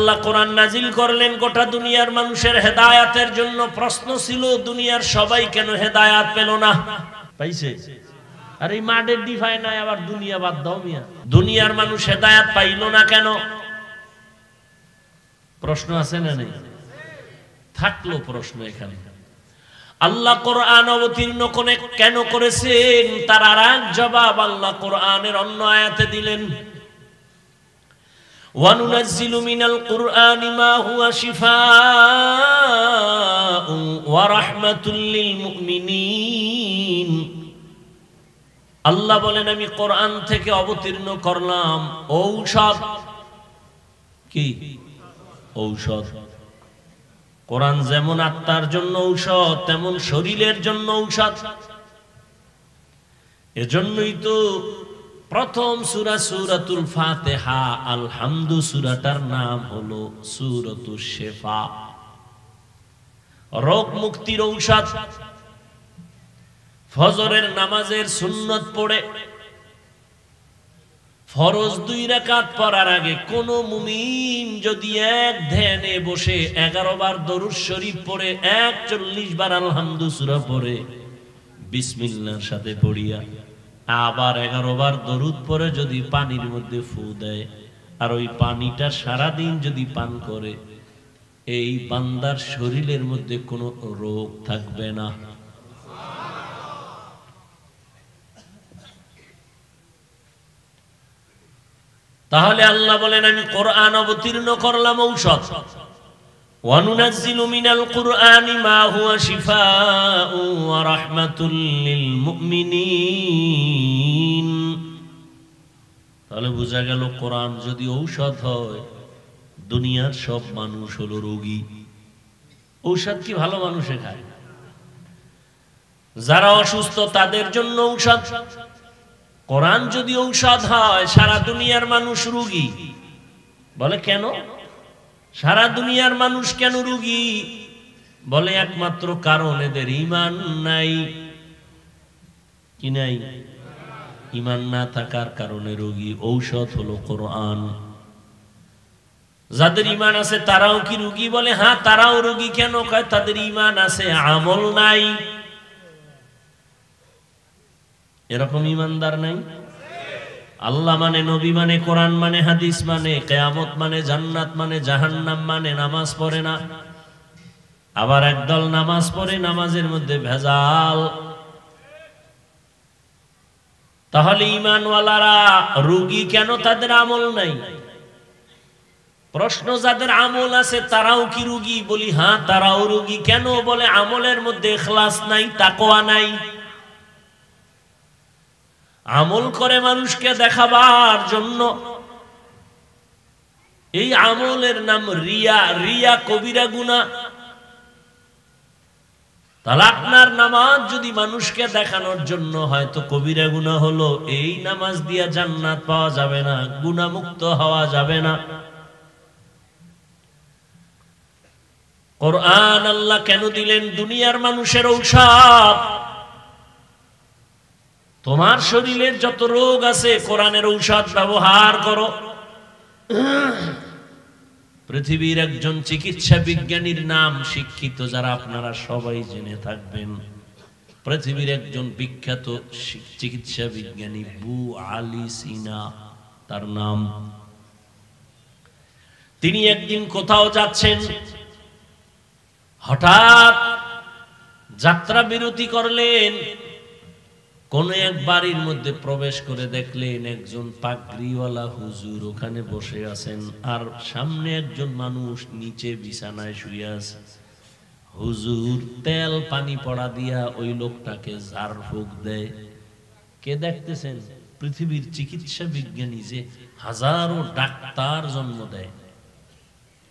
আল্লাহ কোরআন নাজিল করলেন গোটা দুনিয়ার মানুষের হেদায়াতের জন্য। প্রশ্ন ছিল দুনিয়ার সবাই কেন হেদায়াত পেল না? পাইছে? আর এই মাঠের ডিফাই নাই, আবার দুনিয়া বাদ দাও মিয়া। দুনিয়ার মানুষ হেদায়াত পাইল না কেন? প্রশ্ন আছে না নেই? থাকলো প্রশ্ন এখানে। আল্লাহ কোরআন অবতীর্ণ কেন করেছেন তার আর এক জবাব আল্লাহ কোরআনের অন্য আয়াতে দিলেন। ওয়ানুনাজ্জিলু মিনাল কুরআনি মা হুয়া শিফাউন ওয়া রাহমাতুল লিল মুমিনিন। আল্লাহ বলেন আমি কোরআন থেকে অবতীর্ণ করলাম ঔষধ। কি ঔষধ? কোরআন যেমন আত্মার জন্য ঔষধ, তেমন শরীরের জন্য ঔষধ। এজন্যই তো প্রথম সূরা সূরাতুল ফাতিহা আলহামদু সূরাটার নাম হলো সূরাতুশ শিফা, রোগ মুক্তির ঔষধ। ফজরের নামাজের সুন্নত পড়ে ফরজ 2 রাকাত পড়ার আগে কোন মুমিন যদি এক ধ্যানে বসে 11 বার দরুদ শরীফ পড়ে 41 বার আলহামদু সূরা পড়ে বিসমিল্লাহর সাথে পড়িয়া আবার 11 বার দরুদ পড়ে যদি পানির মধ্যে ফু দেয় আর ওই পানিটা সারা দিন যদি পান করে, এই বান্দার শরীরের মধ্যে কোনো রোগ থাকবে না। তাহলে আল্লাহ বলেন আমি কোরআন অবতীর্ণ করলাম ঔষধ। ওয়ানুনাজ্জিলু মিনাল কুরআনি মা হুয়া শিফাউন ওয়া রাহমাতুল লিল মুমিনিন। তাহলে বোঝা গেল কোরআন যদি ঔষধ হয়, দুনিয়ার সব মানুষ হলো রোগী। ঔষধ কি ভালো মানুষে খায়? যারা অসুস্থ তাদের জন্য ঔষধ। কোরআন যদি ঔষধ হয়, সারা দুনিয়ার মানুষ রোগী। বলে কেন সারা দুনিয়ার মানুষ কেন রোগী? বলে একমাত্র কারণ এদের ঈমান নাই। কি নাই? ঈমান না থাকার কারণে রোগী। ঔষধ হলো কোরআন। যাদের ঈমান আছে তারাও কি রোগী? বলে হ্যাঁ, তারাও রোগী। কেন? কয় তাদের ঈমান আছে, আমল নাই। এরকম ঈমানদার নাই? আল্লাহ মানে, নবী মানে, কোরআন মানে, হাদিস মানে, কিয়ামত মানে, জান্নাত মানে, জাহান্নাম মানে, নামাজ পড়ে না। আবার একদল নামাজ পড়ে, নামাজের মধ্যে ভেজাল। তাহলে ঈমানওয়ালারা রোগী কেন? তাদের আমল নাই। প্রশ্ন, যাদের আমল আছে তারাও কি রোগী? বলি হ্যাঁ, তারাও রোগী। কেন? বলে আমলের মধ্যে ইখলাস নাই, তাকওয়া নাই। আমল করে মানুষকে দেখাবার জন্য। এই আমলের নাম রিয়া। রিয়া কবিরা গুনাহ। তাহলে আপনার নামাজ যদি মানুষকে দেখানোর জন্য হয় তো কবিরা গুনাহ হলো। এই নামাজ দিয়া জান্নাত পাওয়া যাবে না, গুনাহ মুক্ত হওয়া যাবে না। কোরআন আল্লাহ কেন দিলেন? দুনিয়ার মানুষের ঔষধ। তোমার শরীরের যত রোগ আছে কোরআনের ঔষধ ব্যবহার করো। পৃথিবীর একজন চিকিৎসা বিজ্ঞানীর নাম শিক্ষিত যারা আপনারা সবাই জেনে থাকবেন। পৃথিবীর একজন বিখ্যাত চিকিৎসা বিজ্ঞানী আবু আলী সিনা তার নাম। তিনি একদিন কোথাও যাচ্ছেন, হঠাৎ যাত্রা বিরতি করলেন। কোন এক বাড়ির মধ্যে প্রবেশ করে দেখলেন একজন পাগড়িওয়ালা হুজুর ওখানে বসে আছেন, আর সামনে একজন মানুষ নিচে বিছানায় শুয়ে আছে। হুজুর তেল পানি পড়া দিয়া ওই লোকটাকে ঝাড়ফুঁক দেয়। কে দেখতেছেন? পৃথিবীর চিকিৎসা বিজ্ঞানী যে হাজারো ডাক্তার জন্ম দেয়,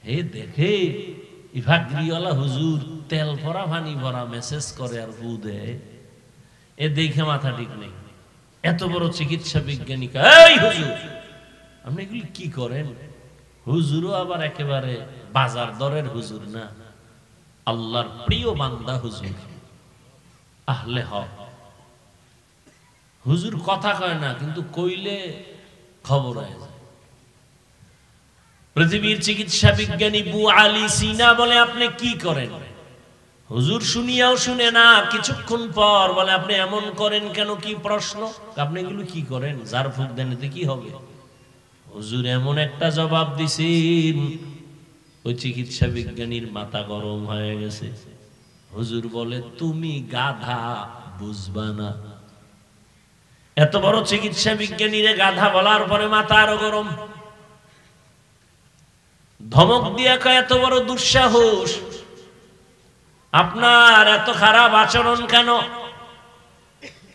হে দেখে পাগড়িওয়ালা হুজুর তেল ভরা পানি ভরা মেসেজ করে আর ফু দেয়। এ দেখে মাথা ঠিক নেই। এত বড় চিকিৎসা বিজ্ঞানী, এই হুজুর আপনি এগুলি কি করেন? হুজুরও আবার একেবারে বাজার দরের হুজুর না, আল্লাহর প্রিয় বান্দা হুজুর, আহলে হক হুজুর। কথা কয় না, কিন্তু কইলে খবর হয়ে যায়। পৃথিবীর চিকিৎসা বিজ্ঞানী বু আলী সিনা বলে, আপনি কি করেন? হুজুর শুনিয়াও শুনে না, কিছুক্ষণ পর বলে, আপনি এমন করেন কেন? কি প্রশ্ন? আপনি এগুলো কি করেন? জার ফুক দেন, এতে কি হবে? হুজুর এমন একটা জবাব দিছেন, ওই চিকিৎসা বিজ্ঞানীর মাথা গরম হয়ে গেছে। হুজুর বলে, তুমি গাধা, বুঝবা না। এত বড় চিকিৎসা বিজ্ঞানীরে গাধা বলার পরে মাথা আরো গরম। ধমক দিয়া কয়, এত বড় দুঃসাহস, আপনার এত খারাপ আচরণ কেন?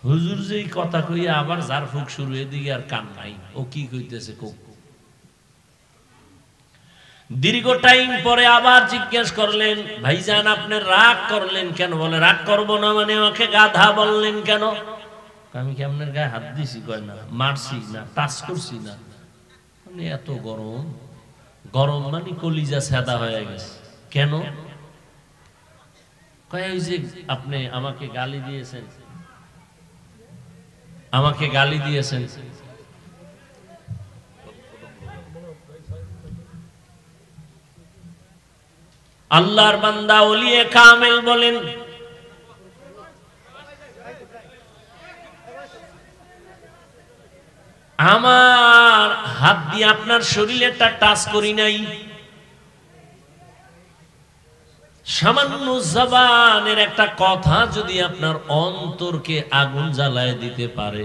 হুজুর যেই কথা কইয়া আবার জারফুক শুরু, এদিকে আর কান নাই, ও কি কইতেছে। দীর্ঘ টাইম পরে আবার জিজ্ঞেস করলেন, ভাইজান আপনি রাগ করলেন কেন? বলে, রাগ করবো না মানে আমাকে গাধা বললেন কেন? আমি কি আপনার গায়ে হাত দিছি? কয় না, মারছি না, টাচ করছি না। মানে এত গরম, গরম মানে কলিজা সাদা হয়ে গেছে। কেন? কয়, ওই যে আপনি আমাকে গালি দিয়েছেন, আমাকে গালি দিয়েছেন। আল্লাহর বান্দা ওলিয়ে কামেল বলেন, আমার হাত দিয়ে আপনার শরীরটা টাচ করি নাই। সামান্য জবানের একটা কথা যদি আপনার অন্তরকে আগুন জ্বালায় দিতে পারে,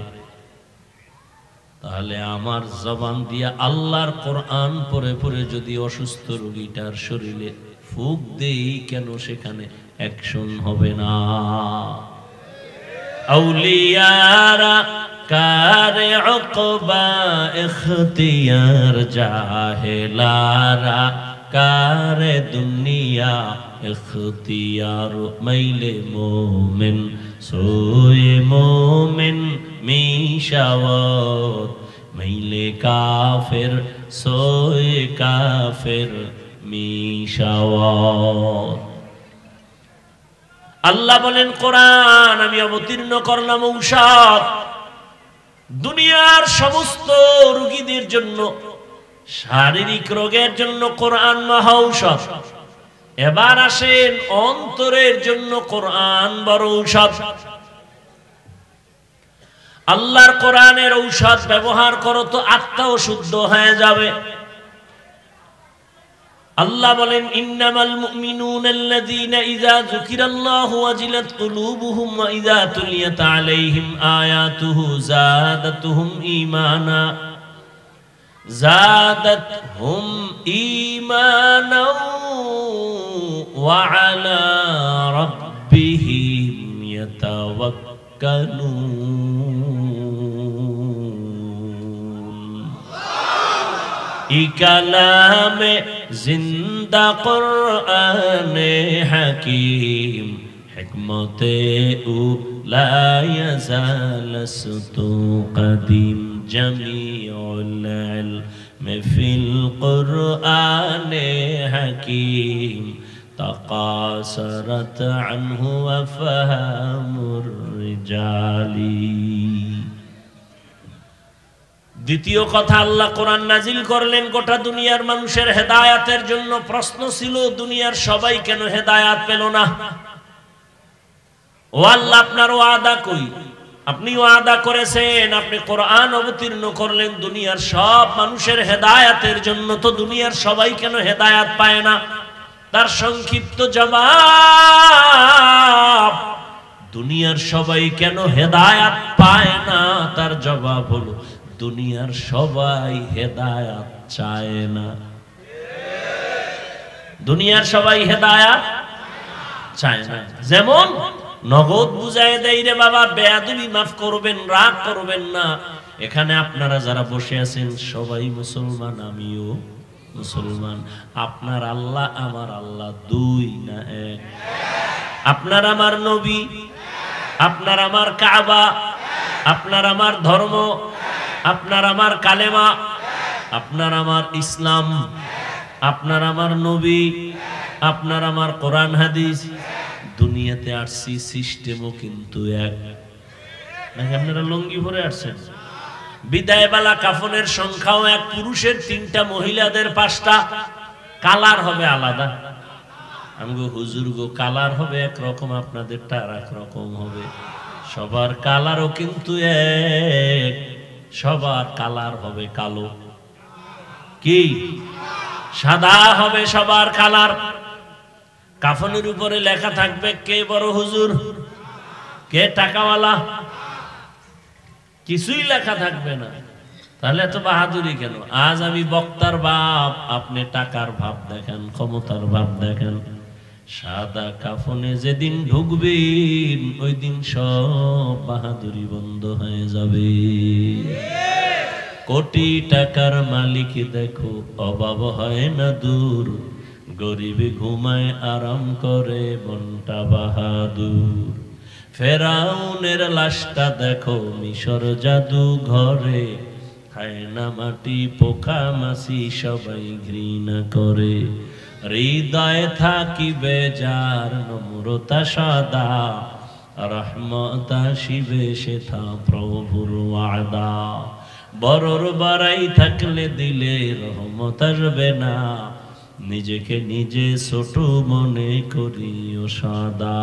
তাহলে আমার জবান দিয়ে আল্লাহর কোরআন পড়ে পড়ে যদি অসুস্থ রোগীটার শরীরে ফুক দেই কেন, সেখানে অ্যাকশন হবে না? আউলিয়ারা কারে উকবা ইখতিয়ার, জাহেলারা কারে দুনিয়া ইখতিয়ার। মাইলে মোমেন সোয়ে মোমেন মিশাওয়াত, মাইলে কাফের সোয়ে কাফের মিশাওয়াত। আল্লাহ বলেন, কোরআন আমি অবতীর্ণ করলাম ঔষধ দুনিয়ার সমস্ত রোগীদের জন্য, শারীরিক রোগের জন্য কোরআন মহা ঔষধ। এবার আসেন অন্তরের জন্য কোরআন বড় ঔষধ। আল্লাহর কোরআনের ঔষধ ব্যবহার করো তো আত্মাও শুদ্ধ হয়ে যাবে। আল্লাহ বলেন, ইন্নামাল মুমিনুনা আল্লাযীনা ইযা যুকিরাল্লাহু ওয়াজিলাত কুলুবুহুম ওয়া ইযা তুলিয়াত আলাইহিম আয়াতুহু যাদাতুহুম ঈমানা, যাদাতহুম ঈমানা ওয়া আলা রাব্বিহিম ইয়াতাওয়াক্কালুন। ইকালামে জিন্দা কুরআনে হাকিম, হিকমতে উ লা ইয়াজালসতু কদিম, জামিউল ইলমি ফিল কুরআনে হাকিম, তাকাসারাত আনহু আফহামুর রিজালি। দ্বিতীয় কথা, আল্লাহ কোরআন নাজিল করলেন গোটা দুনিয়ার মানুষের হেদায়াতের জন্য। প্রশ্ন ছিল, দুনিয়ার সবাই কেন হেদায়াত পেল না? ও আল্লাহ, আপনার ওয়াদা কই? আপনি ওয়াদা করেছেন, আপনি কোরআন অবতীর্ণ করলেন দুনিয়ার সব মানুষের হেদায়াতের জন্য, তো দুনিয়ার সবাই কেন হেদায়াত পায় না? তার সংক্ষিপ্ত জবাব, দুনিয়ার সবাই কেন হেদায়াত পায় না, তার জবাব হলো, দুনিয়ার সবাই হেদায়াত চায় না। দুনিয়ার সবাই হেদায়াত চায় না। যেমন নগদ বুঝায় দেয়, রে বাবা বেয়াদবি মাফ করবেন, রাগ করবেন না। এখানে আপনারা যারা বসে আছেন সবাই মুসলমান, আমিও মুসলমান। আপনার আল্লাহ আমার আল্লাহ দুই না এক? আপনার আমার নবী, আপনার আমার কাবা, আপনার আমার ধর্ম, আপনার আমার কালেমা, আপনার আমার ইসলাম, আপনার আমার নবী, আপনার আমার কোরআন হাদিস। দুনিয়াতে আসছি, সিস্টেমও কিন্তু এক। নাকি আপনারা লঙ্গি পরে আসছেন? বিদায়বেলা কাফনের সংখ্যাও এক, পুরুষের 3টা, মহিলাদের 5টা। কালার হবে আলাদা। আমগো হুজুর গো কালার হবে একরকম, আপনাদেরটা আর এক রকম হবে। সবার কালারও কিন্তু এক, সবার কালার হবে কালো। কি সাদা হবে সবার কালার। কাফনের উপরে লেখা থাকবে কে বড় হুজুর, কে টাকাওয়ালা, কিছুই লেখা থাকবে না। তাহলে এত বাহাদুরি কেন? আজ আমি বক্তার ভাব, আপনি টাকার ভাব দেখেন, ক্ষমতার ভাব দেখেন। সাদা কাফনে যেদিন ঢুকবেন ওই দিন সব বাহাদুরি বন্ধ হয়ে যাবে। কোটি টাকার মালিক দেখো অভাব হয় না দূর, গরিবে ঘুমায় আরাম করে মনটা বাহাদুর। ফেরাউনের লাশটা দেখো মিশর জাদু ঘরে, খায় না মাটি পোকা মাছি সবাই ঘৃণা করে। হৃদয়ে থাকিবে যার নম্রতা সদা, রহমত আসিবে সেথা প্রভুর ওয়াদা। বড়র বাড়াই থাকলে দিলে রহমত আসবে না, নিজেকে নিজে ছোট মনে করিও সদা।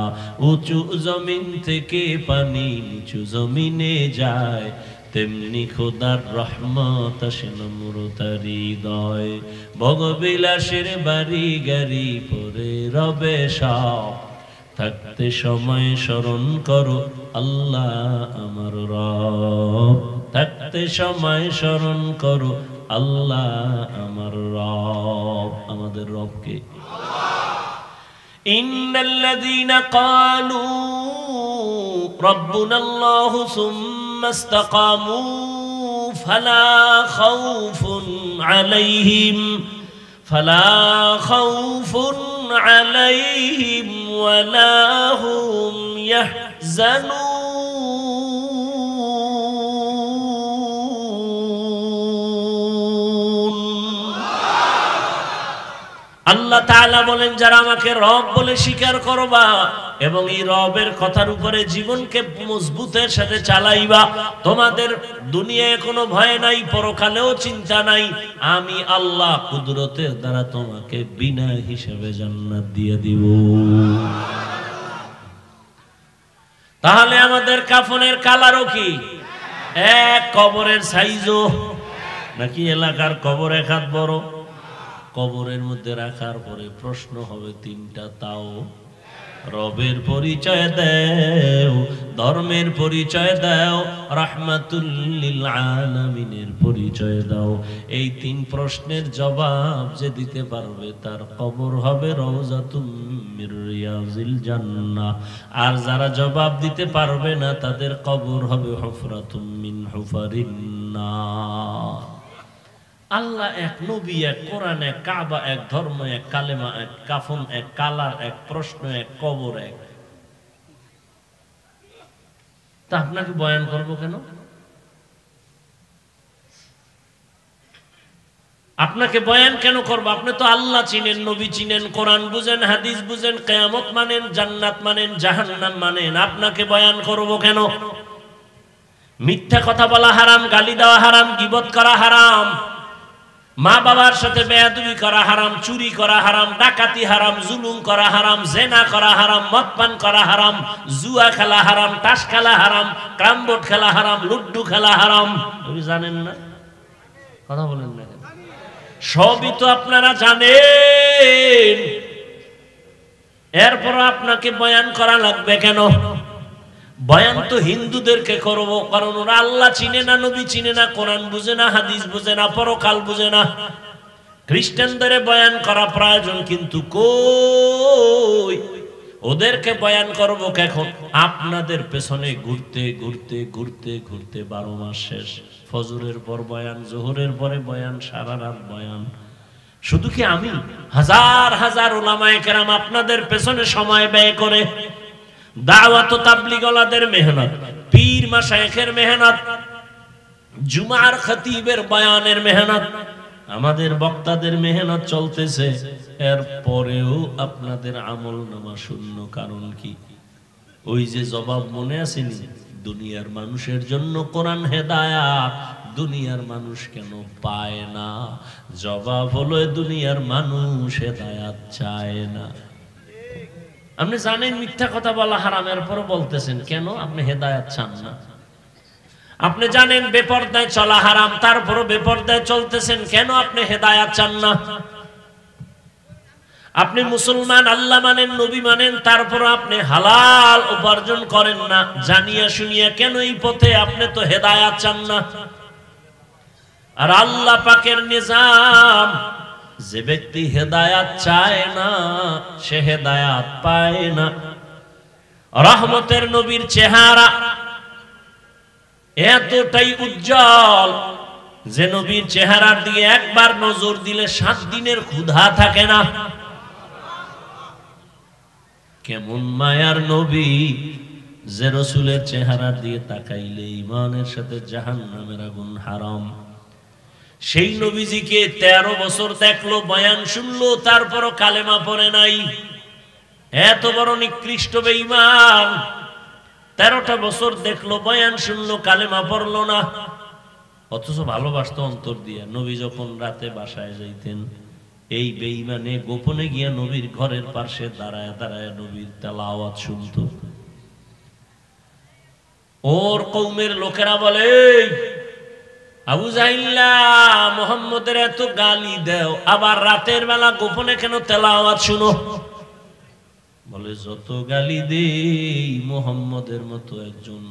উঁচু জমিন থেকে পানি নিচু জমিনে যায়, তেমনি খোদার রহমত আসে নম্রতার হৃদয়। ভোগবিলাসের বাড়ি গাড়ি পরে রবে সব, থাকতে সময় স্মরণ করো আল্লাহ আমার রব। থাকতে সময় স্মরণ করো আল্লাহ আমার রব। আমাদের রবকে ইন্নাল্লাযীনা ক্বালু রাব্বুনাল্লাহু সুম্মা ইসতাকামু ফালা খাউফুন আলাইহিম ওয়ালা হুম ইয়াহজানুন। আল্লাহ তাআলা বলেন, যারা আমাকে রব বলে স্বীকার করবা এবং এই রবের কথার উপরে জীবনকে মজবুতের সাথে চালাইবা, তোমাদের দুনিয়ায় কোনো ভয় নাই, পরকালেও চিন্তা নাই। আমি আল্লাহ কুদরতের দ্বারা তোমাকে বিনা হিসাবে জান্নাত দিয়ে দিব। তাহলে আমাদের কাফনের কালারও কি এক, কবরের সাইজও নাকি এলাকার কবর এক হাত বড়? কবরের মধ্যে রাখার পরে প্রশ্ন হবে 3টা, তাও রবের পরিচয় দাও, ধর্মের পরিচয় দাও, রাহমাতুল লিল আলামিনের পরিচয় দাও। এই 3 প্রশ্নের জবাব যে দিতে পারবে তার কবর হবে রওজাতুম মির রিয়াজিল জান্নাহ। আর যারা জবাব দিতে পারবে না তাদের কবর হবে হুফরাতুম মিন হুফারিন নার। আল্লাহ এক, নবী এক, কোরআন এক, কাবা এক, ধর্ম এক, কালেমা এক, কাফন এক, কালার এক, প্রশ্ন এক, কবর এক। তা আপনাকে বয়ান করব কেন? আপনাকে বয়ান কেন করব? আপনি তো আল্লাহ চিনেন, নবী চিনেন, কোরআন বুঝেন, হাদিস বুঝেন, কিয়ামত মানেন, জান্নাত মানেন, জাহান্নাম মানেন। আপনাকে বয়ান করব কেন? মিথ্যা কথা বলা হারাম, গালি দেওয়া হারাম, গীবত করা হারাম, মা বাবার সাথে বেয়াদবি করা হারাম, চুরি করা হারাম, ডাকাতি হারাম, জুলুম করা হারাম, জেনা করা হারাম, মদ পান করা হারাম, জুয়া খেলা হারাম, তাস খেলা হারাম, ক্যারমবোর্ড খেলা হারাম, লুড্ডু খেলা হারাম। আপনি জানেন না? কথা বলেন না কেন? সবই তো আপনারা জানেন, এরপর আপনাকে বয়ান করা লাগবে কেন? বয়ান তো হিন্দুদেরকে করব, কারণ ওরা আল্লাহ চিনে না, নবী চিনে না, কোরআন বুঝে না, হাদিস বুঝে না, পরকাল বুঝে না। খ্রিস্টানদের বয়ান করা প্রয়োজন, কিন্তু কই ওদেরকে বয়ান করব কখন? আপনাদের পেছনে ঘুরতে ঘুরতে ঘুরতে ঘুরতে 12 মাস শেষ। ফজরের পর বয়ান, জোহরের পরে বয়ান, সারা রাত বয়ান। শুধু কি আমি, হাজার হাজার উলামায়ে কেরাম আপনাদের পেছনে সময় ব্যয় করে। দাওয়াত ও তাবলীগওয়ালাদের মেহনত, পীর মাশায়েখের মেহনত, জুমার খতিবের বয়ানের মেহনত, আমাদের বক্তাদের মেহনত চলতেছে। এর পরেও আপনাদের আমলনামা শূন্য। কারণ কি? ওই যে জবাব মনে আসেনি, দুনিয়ার মানুষের জন্য কোরআন হেদায়াত, দুনিয়ার মানুষ কেন পায় না? জবাব হলো দুনিয়ার মানুষ হেদায়াত চায় না। আপনি জানেন মিথ্যা কথা বলা হারাম, এরপর বলতেছেন কেন? আপনি হেদায়াত চান না। আপনি জানেন বেপরদায় চলা হারাম, তারপরও বেপরদায় চলতেছেন কেন? আপনি হেদায়াত চান না। আপনি মুসলমান, আল্লাহ মানেন, নবী মানেন, তারপর আপনি হালাল উপার্জন করেন না, জানিয়া শুনিয়া কেন এই পথে? আপনি তো হেদায়াত চান না। আর আল্লাহ পাকের নিজাম, যে ব্যক্তি হেদায়াত চায় না সে হেদায়াত পায় না। রহমতের নবীর চেহারা এতটাই উজ্জ্বল যে নবীর চেহারার দিকে একবার নজর দিলে 7 দিনের ক্ষুধা থাকে না। কেমন মায়ার নবী যে রাসূলের চেহারার দিকে তাকাইলে ঈমানের সাথে জাহান্নামের আগুন হারাম। সেই নবীজিকে 13 বছর দেখলো, বয়ান শুনলো, তারপরও কালেমা পড়ে নাই। এত বড় নিকৃষ্ট বেঈমান, 13টা বছর দেখলো, বয়ান শুনলো, কালেমা পড়লো না, অথচ ভালোবাসতো অন্তর দিয়া। নবী যখন রাতে বাসায় যাইতেন, এই বেঈমানে গোপনে গিয়া নবীর ঘরের পাশে দাঁড়ায় দাঁড়ায় নবীর তেলাওয়াত শুনতো। ওর কওমের লোকেরা বলে, আবু জাহিল্লা মুহাম্মদের এত গালি দাও, আবার রাতের বেলা গোপনে কেন তেলাওয়াত শুনো? বলে, যত গালি দেই মুহাম্মদের মতো একজন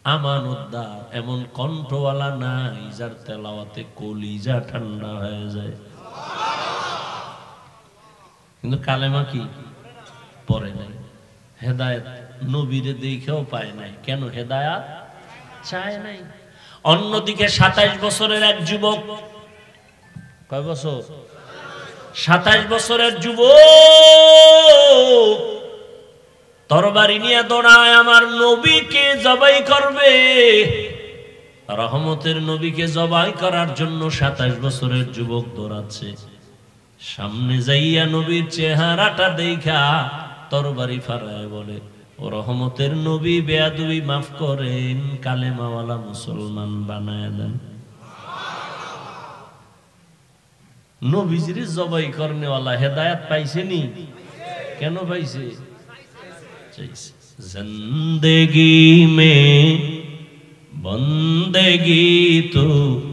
আমানতদার, এমন কণ্ঠওয়ালা নাই যার তেলাওয়াতে কলিজা ঠান্ডা হয়ে যায়। কিন্তু কালেমা কি পড়ে নাই, হেদায়েত নবীরে দেখেও পায় নাই। কেন? হেদায়েত চায় নাই। অন্যদিকে 27 বছরের এক যুবক, কয় বছর? 27 বছরের যুবক তরবারি নিয়ে দৌড়ায়, আমার নবীকে জবাই করবে। রহমতের নবীকে জবাই করার জন্য 27 বছরের যুবক দৌড়াচ্ছে। সামনে যাইয়া নবীর চেহারাটা দেখা তরবারি ফারায় বলে, ও রহমতের নবী, বেয়াদবি মাফ করেন, কালেমাওয়ালা মুসলমান বানায় দেন। নবীজির জবাই করনেওয়ালা হেদায়েত পাইছেনি? কেন পাইছে? জিন্দেগি মে বন্দেগি তু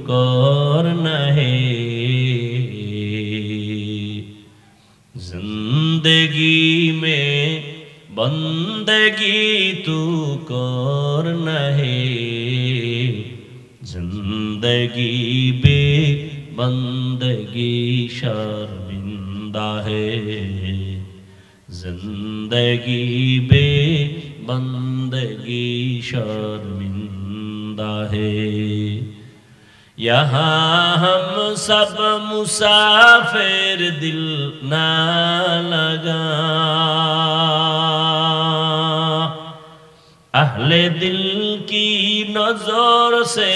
করনা হে, जिंदगी में बंदगी तू करना है, जिंदगी बे बंदगी शर्मिंदा है, जिंदगी बे बंदगी शर्मिंदा है। यहाँ हम सब मुसाफिर दिल ना लगा, अहले दिल की नजर से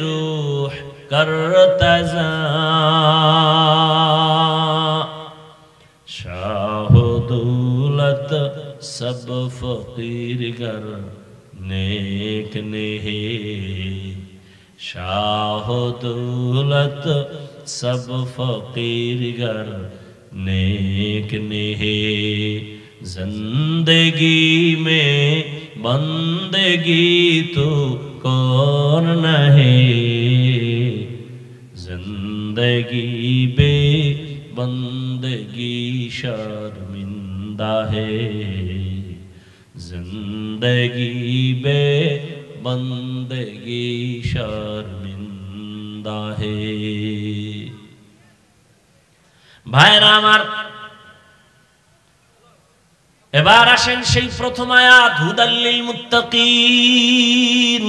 रूह करता जा, शाह दौलत सब फकीर गर नेक ने है, शाह दौलत सब फकीर गर नेक ने है, जिंदगी में बंदगी तो कौन न है, जिंदगी बे बंदगी शर्मिंदा है, जिंदगी बे बंदगी शर्मिंदा है। ভাইরা আমার, এবার আসেন সেই প্রথম আয়াত, হুদাল্লিল মুত্তাকিন।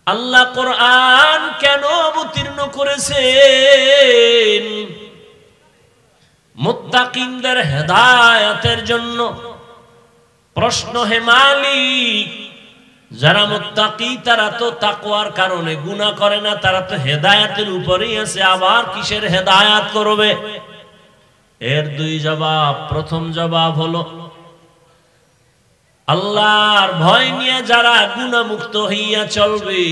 আল্লাহ কোরআন কেন অবতীর্ণ করেছেন? মুত্তাকিনদের হেদায়েতের জন্য। প্রশ্ন, হে মালিক, যারা মুত্তাকি তারা তো তাকওয়ার কারণে গুনাহ করে না, তারা তো হেদায়েতের উপরেই আছে, আবার কিসের হেদায়েত করবে? এর দুই জবাব। প্রথম জবাব হলো, আল্লাহর ভয় নিয়ে যারা গুনাহ মুক্ত হইয়া চলবে,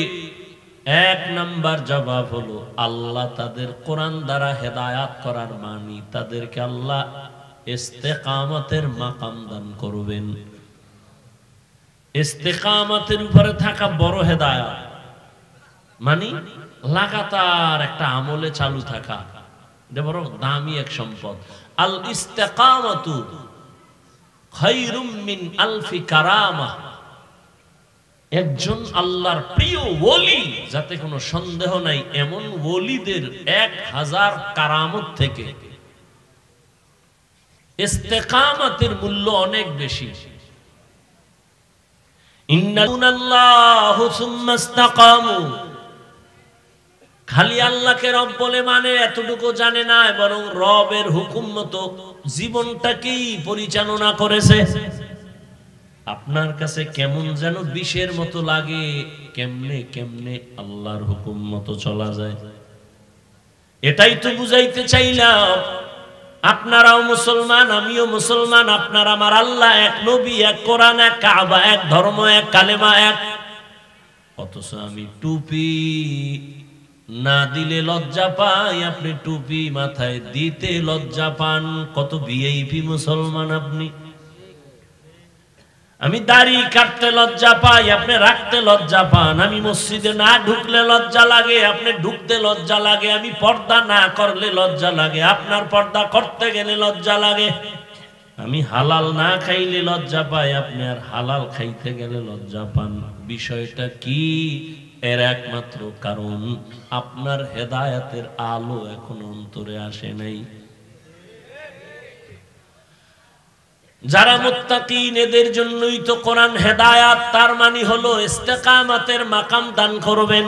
এক নাম্বার জবাব হলো আল্লাহ তাদের কোরআন দ্বারা হেদায়াত করার মানি তাদেরকে আল্লাহ ইস্তেকামতের মাকাম দান করবেন। ইস্তেকামতের উপরে থাকা বড় হেদায়াত, মানে লাগাতার একটা আমলে চালু থাকা, এটা বড় দামি এক সম্পদ। আল ইস্তেকামাতু খায়রুম মিন আলফি কারামা। একজন আল্লাহর প্রিয় ওলি, যাতে কোনো সন্দেহ নাই, এমন ওলিদের 1000 কারামত থেকে ইস্তেকামতের মূল্য অনেক বেশি। ইন্নাল্লাহু সুম্মা ইসতাকামু, খালি আল্লাহকে রব বলে মানে এতটুকু জানে না, বরং রবের হুকুম মতো জীবনটাকেই পরিচালনা করেছে। আপনার কাছে কেমন যেন বিষের মতো লাগে, কেমনে কেমনে আল্লাহর হুকুম মতো চলা যায়। এটাই তো বুঝাইতে চাইলাম। আপনারাও মুসলমান, আমিও মুসলমান, আপনার আমার আল্লাহ এক, নবী এক, কোরআন এক, কাবা এক, ধর্ম এক, কালেমা এক। অথচ আমি টুপি না দিলে লজ্জা পাই, আপনি টুপি মাথায় দিতে লজ্জা পান। কত ভিআইপি মুসলমান আপনি। আমি দাড়ি কাটতে লজ্জা পাই, আপনি রাখতে লজ্জা পান। আমি মসজিদে না ঢুকলে লজ্জা লাগে, আপনি ঢুকতে লজ্জা লাগে। আমি পর্দা না করলে লজ্জা লাগে, আপনার পর্দা করতে গেলে লজ্জা লাগে। আমি হালাল না খাইলে লজ্জা পাই, আপনি আর হালাল খাইতে গেলে লজ্জা পান। বিষয়টা কি? এর একমাত্র কারণ আপনার হেদায়েতের আলো এখন অন্তরে আসে নাই। যারা মুত্তাকিন, এদের জন্যই তো কোরআন হেদায়াত, তার মানে হলো ইস্তেকামতের মাকাম দান করবেন।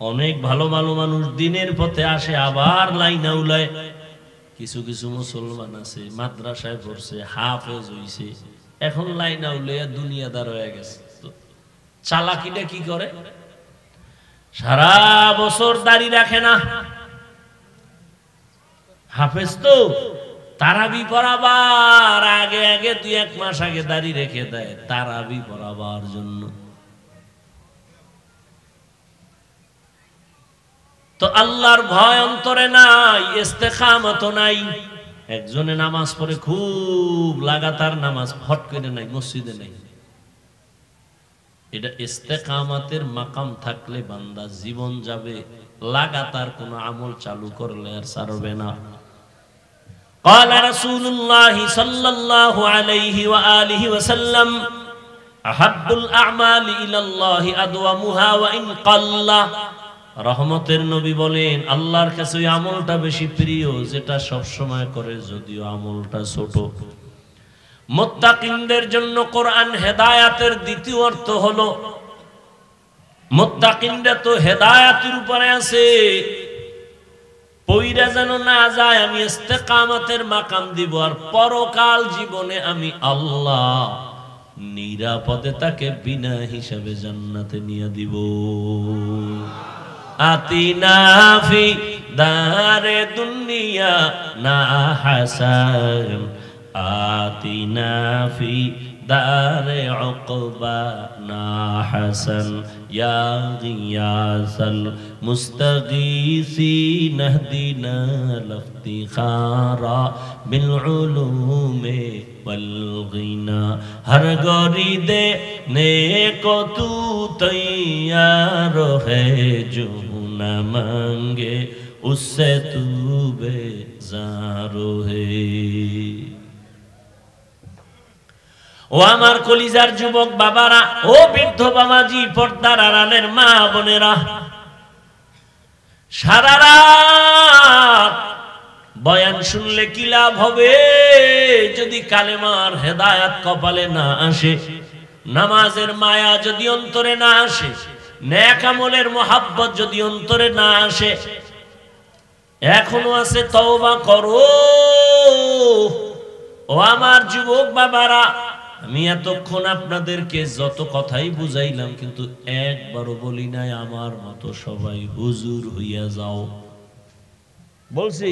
অনেক ভালো ভালো মানুষ দিনের পথে আসে, আবার লাইনা উলায়। কিছু কিছু মুসলমান আছে মাদ্রাসায় পড়ছে, হাফেজ হইছে, এখন লাইনা উলাইয়া দুনিয়াদার হয়ে গেছে। চালাকিটা কি করে? সারা বছর দাড়ি রাখে না, হাফেজ তো তারাবি পড়াবার আগে আগে 2-1 মাস আগে দাড়ি রেখে দেয় তারাবি পড়াবার জন্য। তো আল্লাহর ভয় অন্তরে নাই, ইস্তেকামত নাই। একজনে নামাজ পড়ে খুব লাগাতার নামাজ, হট করে নাই, মসজিদে নাই। এটা ইস্তেকামতের মাকাম থাকলে বান্দা জীবন যাবে, লাগাতার কোন আমল চালু করলে আর ছাড়বে না। قال رسول الله صلى الله عليه وآله وسلم أحب الأعمال إلى الله أدومها وإن قل। রহমতের নবী বলেন, আল্লাহর কাছে ওই আমলটা বেশি প্রিয় যেটা সব সময় করে, যদিও আমলটা ছোট। মুত্তাকিনদের জন্য কোরআন হেদায়াতের দ্বিতীয় অর্থ হলো, মুত্তাকিনরা তো হেদায়াতের উপরে আছে, পয়রা যেন না যায়। আমি ইস্তেকামতের মাকাম দিব, আর পরকাল জীবনে আমি আল্লাহ নিরাপদে তাকে বিনা হিসাবে জান্নাতে নিয়ে দিব। আতিনা ফি দারে দুনিয়া না হাসান, আতিনা ফি দারে উকবা না হাসান, ইয়া গিয়াসাল মুস্তাগীসিন ইহদিনা লিফতিখারা বিল উলুমে ওয়াল গিনা। হর গরি দে নেকো তু তৈয়ার হে, जो न मांगे उससे तू बेजारो है। ও আমার কলিজার যুবক বাবারা, ও বৃদ্ধ বাবাজি, পর্দার আড়ালের মা বোনেরা, সারা রাত বয়ান শুনলে কি লাভ হবে যদি কালেমার হেদায়াত কপালে না আসে, নামাজের মায়া যদি অন্তরে না আসে, নেক আমলের মোহাব্বত যদি অন্তরে না আসে। এখনো আছে, তওবা করো। ও আমার যুবক বাবারা, আমি এতক্ষণ আপনাদেরকে যত কথাই বুঝাইলাম, কিন্তু একবারও বলি নাই আমার মতো সবাই হুজুর হইয়া যাও। বলছি?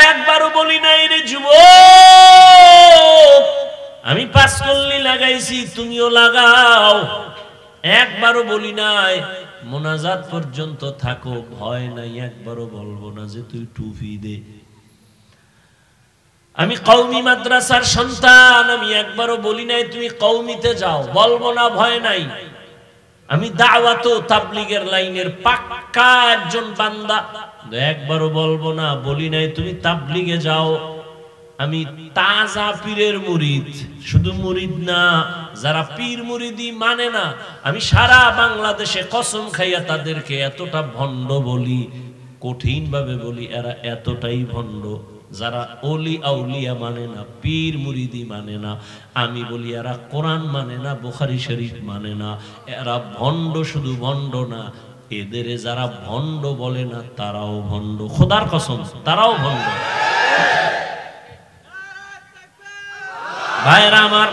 একবারও বলি নাই রে যুবক, আমি 5 কল্লি লাগাইছি, তুমিও লাগাও। একবারও বলি নাই মোনাজাত পর্যন্ত থাকো, ভয় নাই, একবারও বলবো না যে তুই টুপি দে। আমি কওমি মাদ্রাসার সন্তান, আমি একবারও বলি নাই তুমি কওমিতে যাও, বলবো না, ভয় নাই। আমি দাওয়াত ও তাবলীগের লাইনের পাক্কা একজন বান্দা, একবারও বলবো না, বলি নাই তুমি তাবলীগে যাও। আমি তাজা পীরের মুরিদ, শুধু মুরিদ না, যারা পীর মুরিদি মানে না, আমি সারা বাংলাদেশে কসম খাইয়া তাদেরকে এতটা ভণ্ড বলি, কঠিন ভাবে বলি, এরা এতটাই ভণ্ড। যারা ওলি আউলিয়া মানে না, পীর মুরিদি মানে না, আমি বলি এরা কোরআন মানে না, বুখারী শরীফ মানে না, এরা ভণ্ড, শুধু ভণ্ড না, এদের যারা ভণ্ড বলে না তারাও ভণ্ড, খোদার কসম তারাও ভণ্ড। ভাইরা আমার,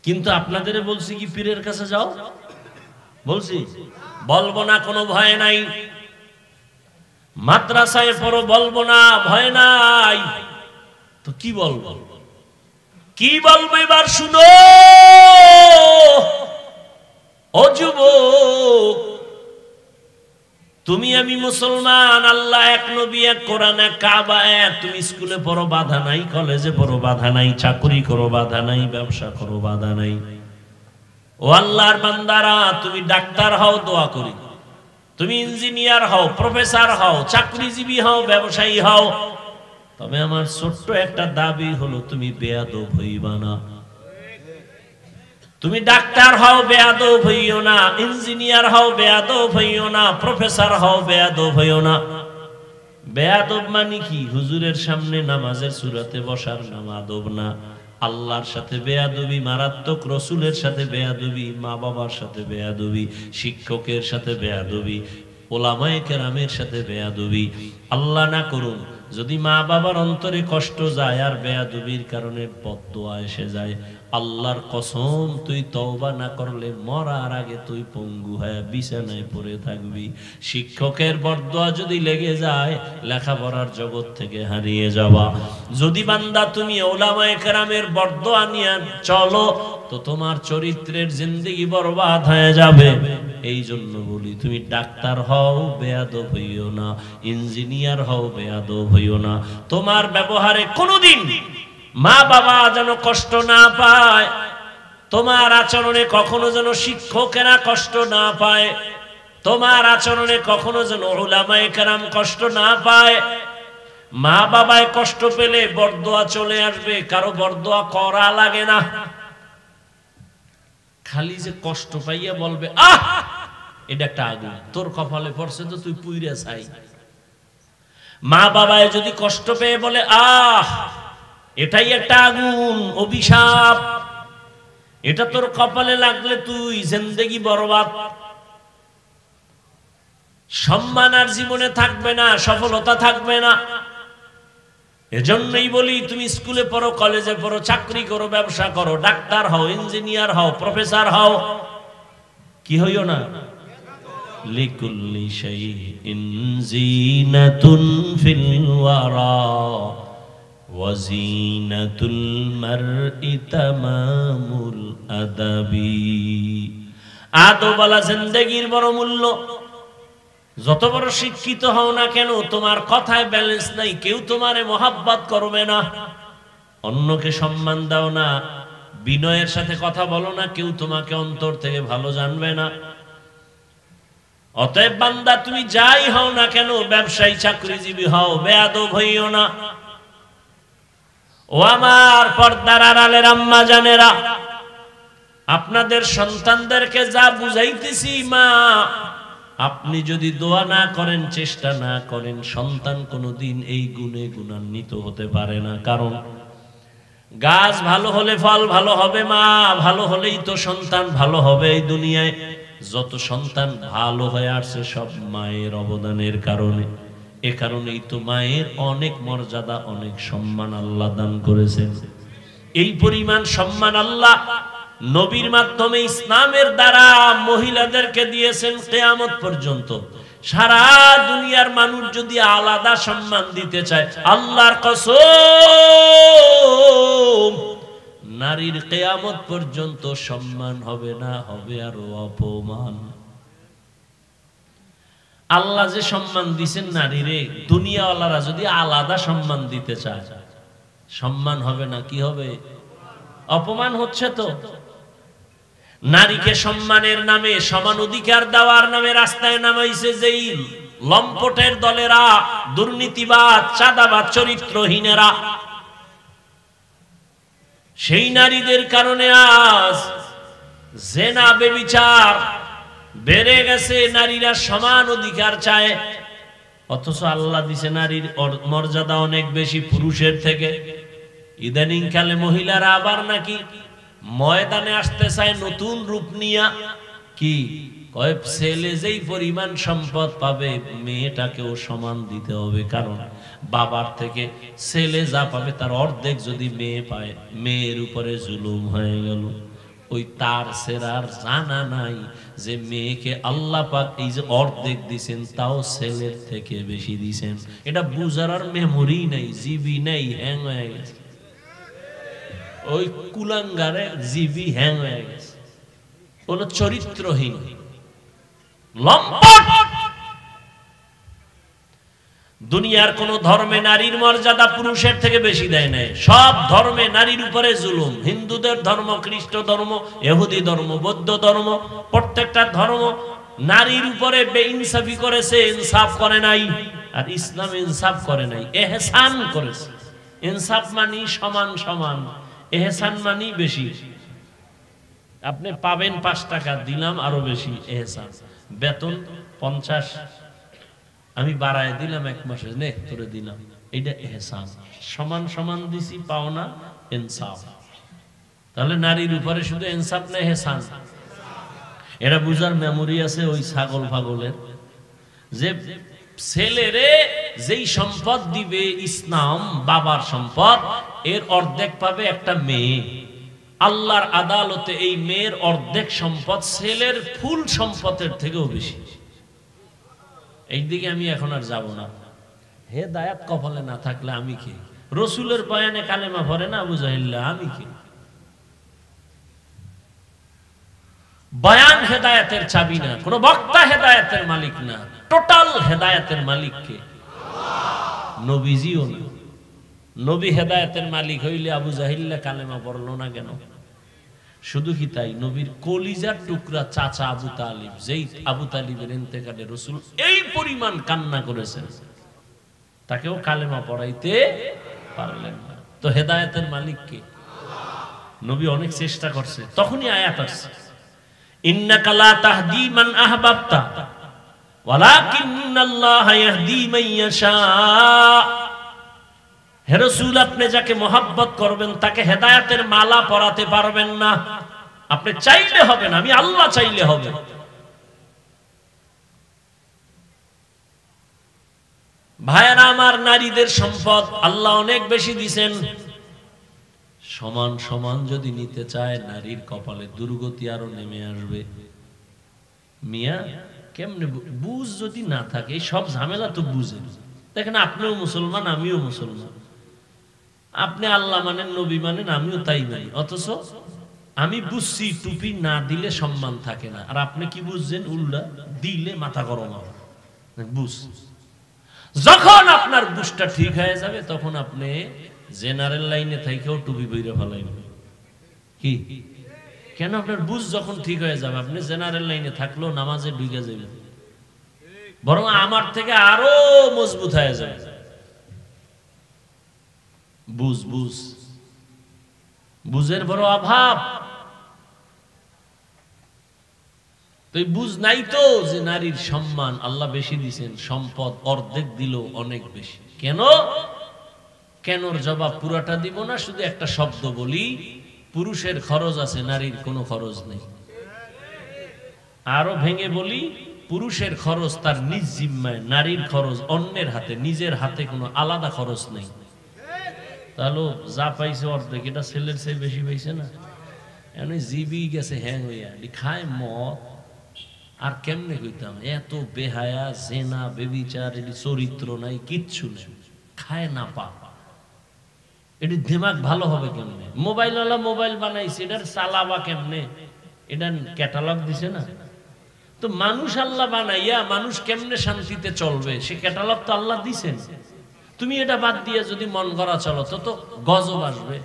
কিন্তু আপনাদের বলছি কি পীরের কাছে যাও, বলছি? বলবো না, কোনো ভয় নাই। মাদ্রাসায় পড়ো, বলবো না, ভয় নাই। তো কি বলবো, কি বলবো এবার শুনো ও যুবক। তুমি আমি মুসলমান, আল্লাহ এক, নবী এক, কোরআন এক, কাবা এক। তুমি স্কুলে পড়ো, বাধা নাই, কলেজে পড়ো, বাধা নাই, চাকরি করো, বাধা নাই, ব্যবসা করো, বাধা নাই। ও আল্লাহর বান্দারা, তুমি ডাক্তার হও, দোয়া করি। তুমি ইঞ্জিনিয়ার হও, প্রফেসর হও, চাকরিজীবী হও, ব্যবসায়ী হও, তবে আমার ছোট্ট একটা দাবি হলো তুমি বেয়াদব হইবা না। তুমি ডাক্তার হও, বেয়াদব হইও না, ইঞ্জিনিয়ার হও, বেয়াদব হইও না, প্রফেসর হও, বেয়াদব হইও না। বেয়াদব মানে কি? হুজুরের সামনে নামাজের সুরাতে বসার নাম আদব না। আল্লাহর সাথে বেয়াদবি মারাত্মক, রসুলের সাথে বেয়াদবি, মা বাবার সাথে বেয়াদবি, শিক্ষকের সাথে বেয়াদবি, ওলামায়ে কেরামের সাথে বেয়াদবি। আল্লাহ না করুন যদি মা বাবার অন্তরে কষ্ট যায় আর বেয়াদবির কারণে বদদোয়া এসে যায়, আল্লাহর কসম তুই তওবা না করলে মরার আগে তুই পঙ্গু হয়ে বিছানায় পড়ে থাকবি। শিক্ষকের বদদোয়া যদি লেগে যায়, লেখাপড়ার জগৎ থেকে হারিয়ে যাবা। যদি বান্দা তুমি ওলামায়ে কেরামের বদদোয়া নিয়ে চলো, তো তোমার চরিত্রের জিন্দেগি বরবাদ হয়ে যাবে। এই জন্য বলি, তুমি ডাক্তার হও, বেয়াদব হইও না, ইঞ্জিনিয়ার হও, বেয়াদব হইও না। তোমার ব্যবহারে কোনোদিন মা বাবা যেন কষ্ট না পায়, তোমার আচরণে কখনো যেন শিক্ষকেরা কষ্ট না পায়, তোমার আচরণে কখনো যেন উলামায়ে কেরাম কষ্ট না পায়। মা বাবায় কষ্ট পেলে বরদোয়া চলে আসবে, কারো বরদোয়া করা লাগে না। খালি যে কষ্ট পাইয়া বলবে আহ এটা একটা আগুন তোর কপালে পড়ছে, তো তুই পুইরা ছাই। মা বাবায় যদি কষ্ট পেয়ে বলে আহ এটাই একটা আগুন, অভিশাপ, এটা তোর কপালে লাগলে তুই জিন্দেগি বরবাদ, সম্মান আর জীবনে থাকবে না, সফলতা থাকবে না। এজন্যই বলি, তুমি স্কুলে পড়ো, কলেজে পড়ো, চাকরি করো, ব্যবসা করো, ডাক্তার হও, ইঞ্জিনিয়ার হও, প্রফেসর হও, কি হইও না, লিকুল্লি শাইইন জিনাতুন ফিল ওয়ারা ওয়া জিনাতুল মারই তামামুল আদাবি। আদবওয়ালা জিন্দেগির বড় মূল্য। যত বড় শিক্ষিত হও না কেন, তোমার কথায় ব্যালেন্স নাই, কেউ তোমারে মহাব্বত করবে না। অন্যকে সম্মান দাও না, বিনয়ের সাথে কথা বলো না, কেউ তোমাকে অন্তর থেকে ভালো জানবে না। অতএব বান্দা, তুমি যাই হও না কেন, ব্যবসায়ী, চাকরিজীবী হও, বেয়াদব হইও না। ও আমার পর্দার আড়ালের আম্মা জানেরা, আপনাদের সন্তানদেরকে যা বুঝাইতেছি, মা আপনি যদি দোয়া না করেন, চেষ্টা না করেন, সন্তান কোনোদিন এই গুণে গুণান্বিত হতে পারে না। কারণ গাছ ভালো হলে ফল ভালো হবে, মা ভালো হলেই তো সন্তান ভালো হবে। এই দুনিয়ায় যত সন্তান ভালো হয়ে আসছে সব মায়ের অবদানের কারণে। এ কারণেই তো মায়ের অনেক মর্যাদা, অনেক সম্মান আল্লাহ দান করেছেন। এই পরিমাণ সম্মান আল্লাহ নবীর মাধ্যমে, ইসলামের দ্বারা মহিলাদেরকে দিয়েছেন কিয়ামত পর্যন্ত। সারা দুনিয়ার মানুষ যদি আলাদা সম্মান দিতে চায়, আল্লাহর কসম নারীর কিয়ামত পর্যন্ত সম্মান হবে না, হবে আরো অপমান। আল্লাহ যে সম্মান দিয়েছেন নারীরে, দুনিয়াওয়ালারা যদি আলাদা সম্মান দিতে চায়, সম্মান হবে না, কি হবে? অপমান হচ্ছে তো। নারীকে সম্মানের নামে, সমান অধিকার দেওয়ার নামে রাস্তায় নামাইছে যেই লম্পটের দলেরা, দুর্নীতিবাদ, চাঁদাবাদ, চরিত্রহীনেরা, সেই নারীদের কারণে আজ জেনা, ব্যভিচার বেড়ে গেছে। নারীরা সমান অধিকার চায়, অথচ আল্লাহ দিছে নারীর মর্যাদা অনেক বেশি পুরুষের থেকে। ইদানিং কালে মহিলারা আবার নাকি ময়দানে আসতে চায় নতুন রূপ নিয়া। কি কয়? ছেলে যেই পরিমাণ সম্পদ পাবে মেয়েটাকেও সমান দিতে হবে, কারণ বাবার থেকে ছেলে যা পাবে তার অর্ধেক যদি মেয়ে পায়, মেয়ের উপরে জুলুম হয়ে গেল। ওই তার সেরার জানা নাই যে মেয়েকে আল্লাহ পাক এই যে অর্ধেক দিছেন, তাও ছেলের থেকে বেশি দিছেন। এটা বুঝার আর মেমোরি নাই, জিবি নাই, হ্যাং হয়ে গেছে। ওই কুলাঙ্গারে জিবি হ্যাং হয়ে গেছে, হলো চরিত্রহীন, লম্পট। দুনিয়ার কোন ধর্মে নারীর মর্যাদা পুরুষের থেকে বেশি দেয় নাই। সব ধর্মে নারীর উপরে জুলুম। হিন্দুদের ধর্ম, খ্রিস্ট ধর্ম, ইহুদি ধর্ম, বৌদ্ধ ধর্ম, প্রত্যেকটা ধর্ম নারীর উপরে বেইনসাফি করেছে, ইনসাফ করে নাই। আর ইসলাম ইনসাফ করে নাই, এহসান করেছে। ইনসাফ মানি সমান সমান, এহসান মানি বেশি। আপনি পাবেন 5 টাকা, দিলাম আরো বেশি, এহসান। বেতন 50, আমি বাড়ায় দিলাম 1 মাসে, নে তোরে দিলাম, এইটা এহসান। সমান সমান দিছি, পাওনা ইনসাফ। তাহলে নারীর উপরে শুধু ইনসাফ না এহসান? এটা বুঝার মেমোরি আছে ওই ছাগল ফাগলের, যে ছেলেরে যেই সম্পদ দিবে ইসলাম, বাবার সম্পদ, এর অর্ধেক পাবে একটা মেয়ে। আল্লাহর আদালতে এই মেয়ের অর্ধেক সম্পদ ছেলের ফুল সম্পদের থেকেও বেশি। এই দিকে আমি এখন আর যাব না। হেদায়েত কপালে না থাকলে আমি কি? রসুলের বয়ানে কালেমা পড়ে না আবু জাহিল, আমি কি? বয়ান হেদায়েতের চাবি না, কোন বক্তা হেদায়েতের মালিক না। টোটাল হেদায়েতের মালিক কে? নবীজিও না। নবী হেদায়েতের মালিক হইলে আবু জাহিল কালেমা পড়লো না কেন? শুধু কি তাই, নবীর কলিজার টুকরা চাচা আবু তালিব, যেই আবু তালিবের ইন্তেকালে রাসূল এই পরিমাণ কান্না করেছেন, তাকেও কালেমা পড়াইতে পারলেন না। তো হেদায়েতের মালিক কে? নবী অনেক চেষ্টা করছে, তখনই আয়াত আসছে, ইন্নাকা লা তাহদি মান আহবাবতা ওয়ালাকিন্নাল্লাহা ইয়াহদি মান ইয়াশা। হে রাসূল, আপনি যাকে মহব্বত করবেন তাকে হেদায়েতের মালা পরাতে পারবেন না। আপনি চাইলে হবে না, আমি আল্লাহ চাইলে হবে। ভাইয়েরা আমার, নারীদের সম্পদ আল্লাহ অনেক বেশি দিয়েছেন। সমান সমান যদি নিতে চায়, নারীর কপালে দুর্গতি আরো নেমে আসবে। মিয়া কেমনে বুঝ যদি না থাকে, এই সব ঝামেলা তো বুঝেন। দেখেন, আপনিও মুসলমান, আমিও মুসলমান। আপনি আল্লাহ মানেন, নবী মানেন, আমিও তাই মানি। অথচ আমি বুঝছি টুপি না দিলে সম্মান থাকে না, আর আপনি কি বুঝছেন? উল্টা দিলে মাথা গরম হবে। বুঝ যখন আপনার বুঝটা ঠিক হয়ে যাবে, তখন আপনি জেনারেল লাইনে থেকেও টুপি বইরে ফেলাইবেন। কি কেন? আপনার বুঝ যখন ঠিক হয়ে যাবে, আপনি জেনারেল লাইনে থাকলেও নামাজে ঢুকে যাবেন, বরং আমার থেকে আরো মজবুত হয়ে যাবে। বুঝ বুঝ বুঝের বড় অভাব। তো বুঝ নাই তো, যে নারীর সম্মান আল্লাহ বেশি দিয়েছেন, সম্পদ অর্ধেক দিল অনেক বেশি। কেন? কেনর জবাব পুরাটা দিব না, শুধু একটা শব্দ বলি, পুরুষের খরচ আছে, নারীর কোনো খরচ নেই। আরো ভেঙে বলি, পুরুষের খরচ তার নিজ জিম্মায়, নারীর খরচ অন্যের হাতে, নিজের হাতে কোনো আলাদা খরচ নেই। তাহলে যা পাইছে অর্ধেক, এটা ছেলের চেয়ে বেশি পাইছে না? এমনি জিবি গেছে হ্যাং হইয়া, খায় মদ। আর কেমনে কইতাম, এত বেহায়া, জেনা, বেবিচার, চরিত্র নাই, কিচ্ছু নেই, খায় না পা। এটি দিমাগ ভালো হবে কেমনে? মোবাইলওয়ালা মোবাইল বানাইছে, এটার চালাবা কেমনে? এটা ক্যাটালগ দিছে না? তো মানুষ আল্লাহ বানাইয়া মানুষ কেমনে শান্তিতে চলবে সে ক্যাটালগ তো আল্লাহ দিছেন। তুমি এটা বাদ দিয়ে যদি মন গড়া চলো তো তো গজব আসবে।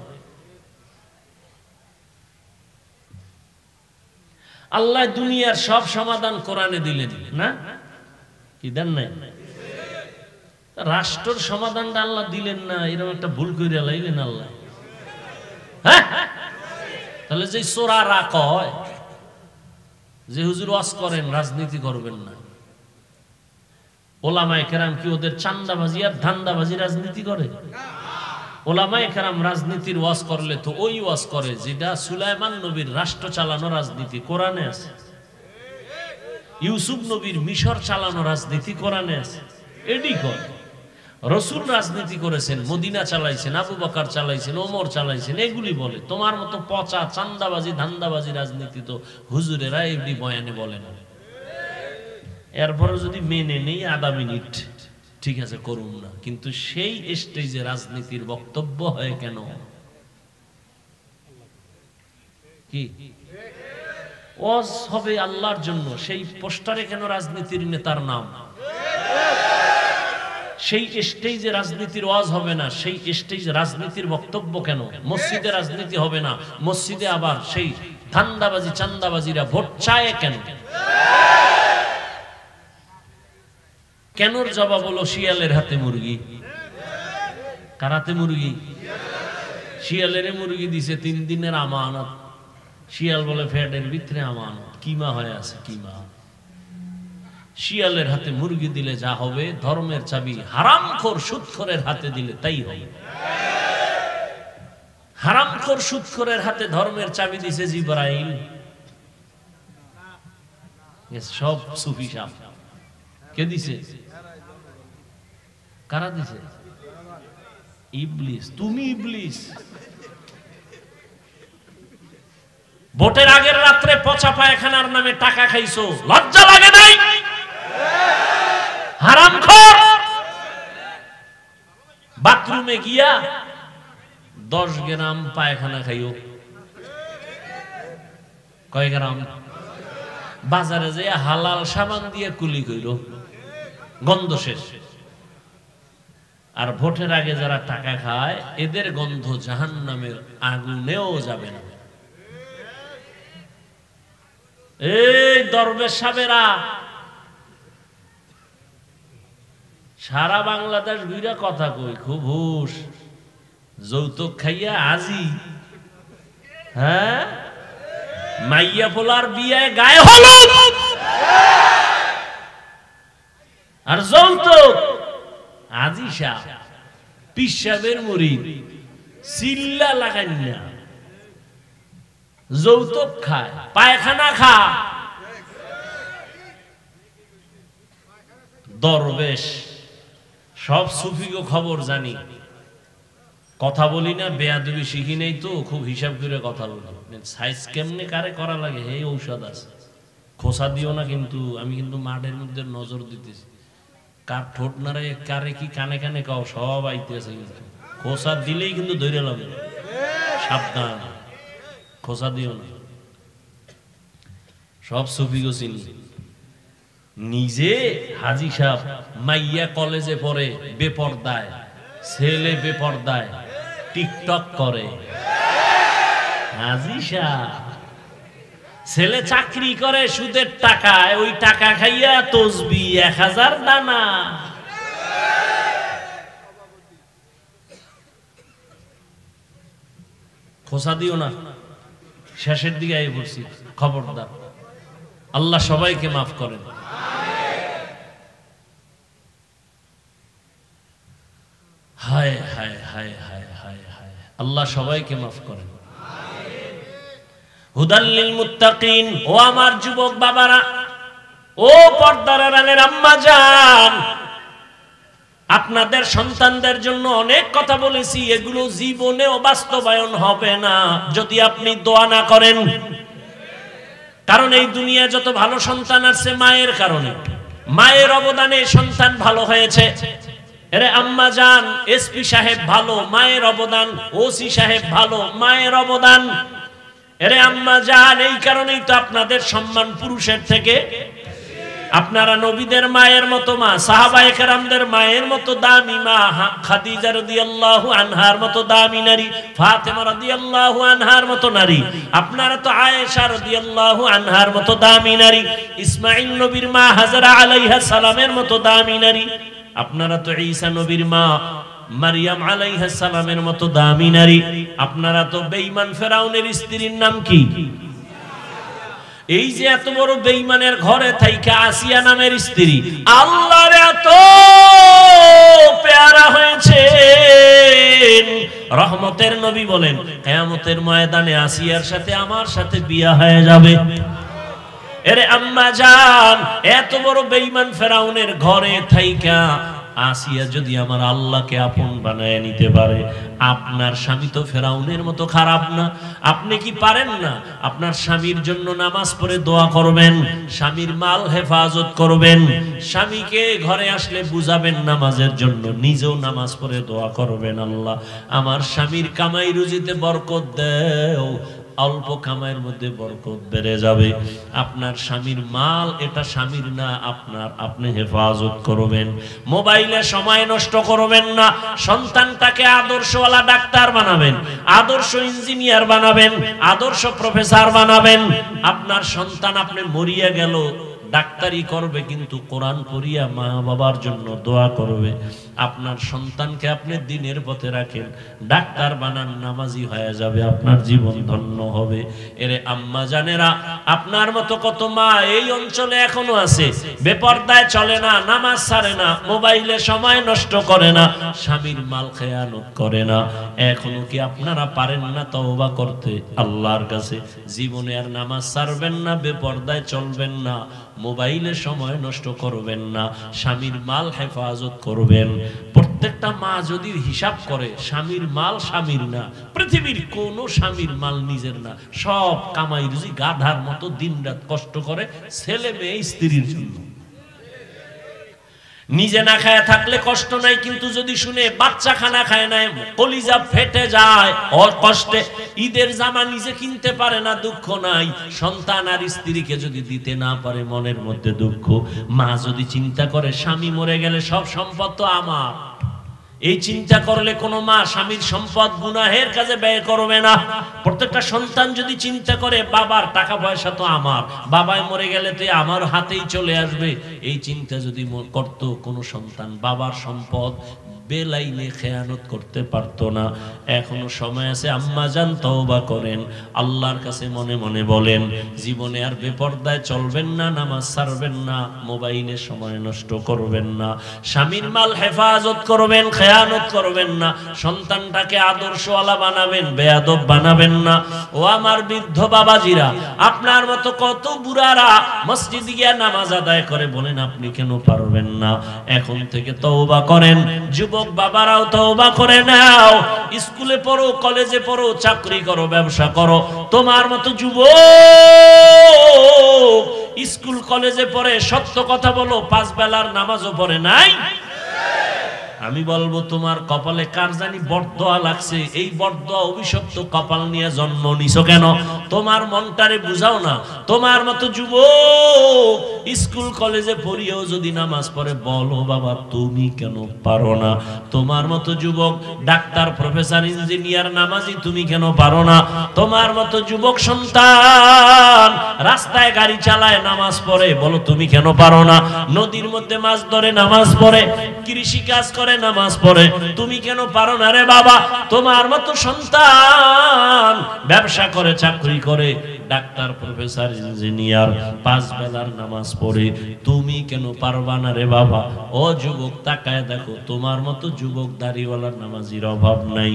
আল্লাহ দুনিয়ার সব সমাধান কোরআনে দিলেন না? কি দেন নাই? রাষ্ট্রের সমাধানটা আল্লাহ দিলেন না, এরকম একটা ভুল করে লাইলেন আল্লাহ। হ্যাঁ, তাহলে যে চোরারা কয় যে হুজুর ওয়াজ করেন রাজনীতি করবেন না, ওলামায়ে কেরাম কি ওদের চান্দাবাজি আর ধান্দাবাজি রাজনীতি করে? ওলামায়ে কেরাম রাজনীতির ওয়াজ করলে তো ওই ওয়াজ করে যেটা সুলাইমান নবীর রাষ্ট্র চালানো রাজনীতি কোরআনে আছে, ইউসুফ নবীর মিশর চালানো রাজনীতি কোরআনে আছে, এডি করে। রসুল রাজনীতি করেছেন, মদিনা চালাইছেন, আবু বকর চালাইছেন, ওমর চালাইছেন, এগুলি বলে। তোমার মতো পচা চান্দাবাজি ধান্দাবাজি রাজনীতি তো হুজুরেরা এমনি বয়ানে বলে না। এরপরে যদি মেনে নেই আধা মিনিট ঠিক আছে করুন না, কিন্তু সেই স্টেজে রাজনীতির বক্তব্য হয় কেন? কি ওয়াজ হবে আল্লাহর জন্য, সেই পোস্টারে কেন রাজনীতির নেতার নাম? সেই স্টেজে রাজনীতির ওয়াজ হবে না, সেই স্টেজে রাজনীতির বক্তব্য কেন? মসজিদে রাজনীতি হবে না, মসজিদে আবার সেই ধান্দাবাজি চান্দাবাজিরা ভোট চায় কেন? কেনর জবাব হলো শিয়ালের হাতে মুরগি। কার হাতে মুরগি? শিয়ালের মুরগি দিছে 3 দিনের আমানত। শিয়াল বলে ফ্যাটের ভিতরে আমানত, কিমা হয়ে আছে কিমা। শিয়ালের হাতে মুরগি দিলে যা হবে, ধর্মের চাবি হারামখোর সুদখোরের হাতে দিলে তাই হবে। হারামখোর সুদখোরের হাতে ধর্মের চাবি দিছে জিবরাইল। সব সুফি সাহ কে দিছে? কারা দিছে? ইবলিস। তুমি ইবলিস। ভোটের আগের রাত্রে পচা পায়খানার নামে টাকা খাইছো, লজ্জা লাগে নাই? হারামখোর। বাথরুমে গিয়া 10 গ্রাম পায়খানা খাইও। কয় গ্রাম? বাজারে যে হালাল সাবান দিয়ে কুলি কইল, গন্ধ শেষ। আর ভোটের আগে যারা টাকা খায় এদের গন্ধ জাহান্নামের আগুনেও যাবে না। এই দরবেশ সাহেবেরা সারা বাংলাদেশ ঘুরে কথা কই, খুব হুশ। যৌতুক খাইয়া আজি, হ্যাঁ, মাইয়া পোলার বিয়ে গায়ে হলুদ আর যৌতুক। আজি শাহ পীর সাহেবের মুরিদ, চিল্লা লাগাই না, যৌতুক খায়, পায়খানা খা। দরবেশ সব সুফিগো খবর জানি, কথা বলি না, বেয়াদবি শিখি নেই তো, খুব হিসাব করে কথা বলি। সাইজ কেমনে কারে করা লাগে এই ঔষধ আছে। খোসা দিও না কিন্তু, আমি কিন্তু মাঠের মধ্যে নজর দিতেছি। কার ঠোঁট নাড়ে, কারে কি কানে কানে কাও, সব আইতেছে কিন্তু। খোসা দিলেই কিন্তু ধরে লাভ, সাবধান, খোসা দিও না। সব সুফিগো চিনি। নিজে হাজি সাহেব, মাইয়া কলেজে পড়ে বেপরদায়, ছেলে বেপরদায়, টিকটক করে। হাজি সাহেব ছেলে চাকরি করে সুদের টাকায়, ওই টাকা খাইয়া তসবি 1000 দানা। খোসা দিও না, শেষের দিকে আই বলছি, খবরদার। আল্লাহ সবাইকে মাফ করেন। হায় হায় হায় হায় হায় হায়, আল্লাহ সবাইকে মাফ করেন। হুদাল লিল মুত্তাকিন। ও আমার যুবক বাবারা, ও পর্দার আড়ালের আম্মা জান, আপনাদের সন্তানদের জন্য অনেক কথা বলেছি, এগুলো জীবনেও বাস্তবায়ন হবে না যদি আপনি দোয়া না করেন। কারণ এই দুনিয়া যত ভালো সন্তান আসছে মায়ের কারণে, মায়ের অবদানে সন্তান ভালো হয়েছে। এরে আম্মা জান, এসপি সাহেব ভালো, মায়ের অবদান। ওসি সাহেব ভালো, মায়ের অবদান। এরে আম্মা জান, এই কারণেই তো আপনাদের সম্মান পুরুষের থেকে। আপনারা নবীদের মায়ের মতো মা, সাহাবায়ে কেরামদের মায়ের মতো দামি মা, খাদিজা রাদিয়াল্লাহু আনহার মতো দামি নারী, ফাতেমা রাদিয়াল্লাহু আনহার মতো নারী। আপনারা তো আয়েশা রাদিয়াল্লাহু আনহার মতো দামি নারী, ইসমাঈল নবীর মা হাজরা আলাইহা সালামের মতো দামি নারী। আপনারা তো ঈসা নবীর মা মারিয়াম আলাইহা সালামের মতো দামি নারী। আপনারা তো বেঈমান ফেরাউনের স্ত্রীর নাম কি? এই যে এত বড় বেঈমানের ঘরে থাইকা আসিয়া নামের স্ত্রী আল্লাহর এত পেয়ারা হয়েছে। রহমতের নবী বলেন, কিয়ামতের ময়দানে আসিয়ার সাথে আমার সাথে বিয়া হয়ে যাবে। এরে আম্মা জান, এত বড় বেঈমান ফেরাউনের ঘরে থাইকা আসিয়া যদি আমার আল্লাহকে আপন বানায় নিতে পারে, আপনার স্বামী তো ফেরাউনের মতো খারাপ না। আপনি কি পারেন না আপনার স্বামীর জন্য নামাজ পড়ে দোয়া করবেন, স্বামীর মাল হেফাজত করবেন, স্বামীকে ঘরে আসলে বুঝাবেন নামাজের জন্য, নিজেও নামাজ পড়ে দোয়া করবেন, আল্লাহ আমার স্বামীর কামাই রুজিতে বরকত দাও, অল্প কামাইয়ের মধ্যে বরকত বেড়ে যাবে। আপনার স্বামীর মাল এটা স্বামীর না, আপনার, আপনি হেফাজত করবেন। মোবাইলে সময় নষ্ট করবেন না। সন্তানটাকে আদর্শওয়ালা ডাক্তার বানাবেন, আদর্শ ইঞ্জিনিয়ার বানাবেন, আদর্শ প্রফেসর বানাবেন। আপনার সন্তান আপনি মরিয়া গেল ডাক্তারি করবে কিন্তু কোরআন পড়িয়া মা বাবার জন্য দোয়া করবে। আপনার সন্তানকে আপনি দ্বীনের পথে রাখেন, ডাক্তার বানান, নামাজি হয়ে যাবে, আপনার জীবন ধন্য হবে। এরে আম্মা জানেরা, আপনার মতো কত মা এই অঞ্চলে এখনো আছে, বেপরদায় চলে না, নামাজ ছাড়ে না, মোবাইলে সময় নষ্ট করে না, স্বামীর মাল খেয়ানত করে না। এখনো কি আপনারা পারেন না তওবা করতে আল্লাহর কাছে? জীবনে আর নামাজ ছাড়বেন না, বেপরদায় চলবেন না, মোবাইলে সময় নষ্ট করবেন না, স্বামীর মাল হেফাজত করবেন। প্রত্যেকটা মা যদি হিসাব করে, স্বামীর মাল স্বামীর না, পৃথিবীর কোন স্বামীর মাল নিজের না, সব কামাই রুজি গাধার মতো দিনরাত কষ্ট করে ছেলে মেয়ে স্ত্রীর জন্য। নিজে না খায় থাকলে কষ্ট নাই, কিন্তু যদি শুনে বাচ্চা খানা খায় না, কলিজা ফেটে যায় ওর কষ্টে। ঈদের জামা নিজে কিনতে পারে না, দুঃখ নাই। সন্তান আর স্ত্রীকে যদি দিতে না পারে, মনের মধ্যে দুঃখ। মা যদি চিন্তা করে স্বামী মরে গেলে সব সম্পদ তো আমার, এই চিন্তা করলে কোনো মা স্বামীর সম্পদ গুনাহের কাজে ব্যয় করবে না। প্রত্যেকটা সন্তান যদি চিন্তা করে বাবার টাকা পয়সা তো আমার, বাবাই মরে গেলে তো আমার হাতেই চলে আসবে, এই চিন্তা যদি করত, কোনো সন্তান বাবার সম্পদ বেলাইনে খেয়ানত করতে পারতো না। এখনো সময় আছে, আম্মা জান তওবা করেন, আল্লাহর কাছে মনে মনে বলেন, জীবনে আর বেপরদায় চলবেন না, নামাজ ছাড়বেন না, মোবাইলে সময় নষ্ট করবেন না, স্বামীর মাল হেফাজত করবেন, খেয়ানত করবেন না, সন্তানটাকে আদর্শওয়ালা বানাবেন, বেয়াদব বানাবেন না। ও আমার বৃদ্ধ বাবাজিরা, আপনার মতো কত বুড়ারা মসজিদে গিয়ে নামাজ আদায় করে, বলেন আপনি কেন পারবেন না? এখন থেকে তওবা করেন। যুবক বাবারাও তওবা করে নাও। স্কুলে পড়ো, কলেজে পড়ো, চাকরি করো, ব্যবসা করো, তোমার মতো যুবক স্কুল কলেজে পড়ে সত্য কথা বলো, 5 বেলার নামাজও পড়ে নাই। আমি বলবো তোমার কপালে কার জানি বরদোয়া লাগছে, এই বরদোয়া অভিশপ্ত কপাল নিয়ে জন্ম নিছো কেন? তোমার মনটারে বুঝাও না। তোমার মতো যুবক স্কুল কলেজে পড়িয়েও যদি নামাজ পড়ে, বলো বাবা তুমি কেন পারো না? তোমার মতো যুবক ডাক্তার, প্রফেসর, ইঞ্জিনিয়ার, নামাজি, তুমি কেন পারো না? তোমার মতো যুবক সন্তান রাস্তায় গাড়ি চালায়, নামাজ পড়ে, বলো তুমি কেন পারো না? নদীর মধ্যে মাছ ধরে, নামাজ পড়ে, কৃষি কাজ করে, নামাজ পড়ে, তুমি কেন পারো না রে বাবা? তোমার মতো সন্তান ব্যবসা করে, চাকরি করে, ডাক্তার, প্রফেসর, ইঞ্জিনিয়ার, 5 বেলার নামাজ পড়ে, তুমি কেন পারবা না রে বাবা? ও যুবক তাকায় দেখো, তোমার মতো যুবক দাড়িওয়ালার নামাজির অভাব নাই।